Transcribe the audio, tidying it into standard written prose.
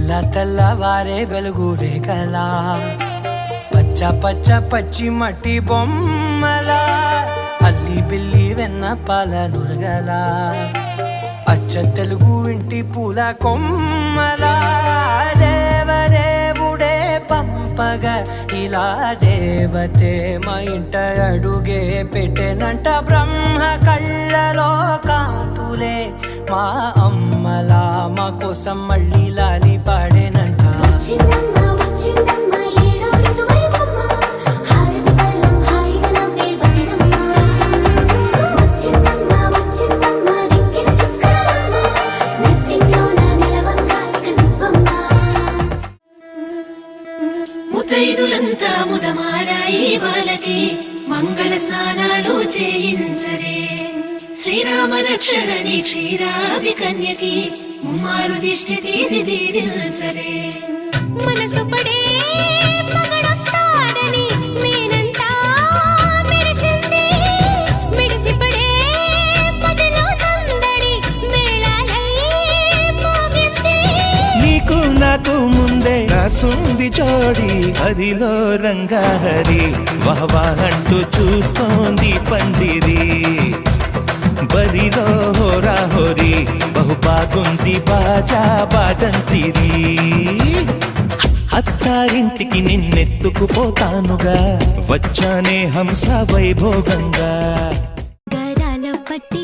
తెల్ల తెల్లవారే వెలుగు రేఖలా పచ్చ పచ్చ పచ్చి మట్టి బొమ్మలా అల్లి బిల్లి వెన్న పాల నురగలా అచ్చ తెలుగు ఇంటి పూల కొమ్మలా దేవదేవుడే పంపగా ఇలా దేవతే మా ఇంట అడుగే పెట్టెనంట బ్రహ్మ కళ్ళలో కాంతులే మా అమ్మలా మా కోసం మళ్ళీ లాలి పాడేనంట. ముతైదులంతా ముదమారాయి బాలకి మంగళ స్నానాలు చేయించరే శ్రీరామ రక్షణని క్షీరాభి కన్యకి ముమ్మారు దిష్టి తీసి దీవించరే మనసు పడే మగడొస్తాడని మేనంతా మెరిసింది మిడిసి పడే పదిలో సందడి వేళాలై మోగింది నీకు నాకు ముందే రాసుంది జోడి హరిలో రంగాహరి వహవా అంటూ చూస్తోంది పందిరి బరిలో హోరా హోరి బహు బాగుంది బాజా బాజంతిరి అత్తారింటికి నిన్నెత్తుకుపోతానుగా వచ్చానే హంస వైభోగంగా గరాల పట్టి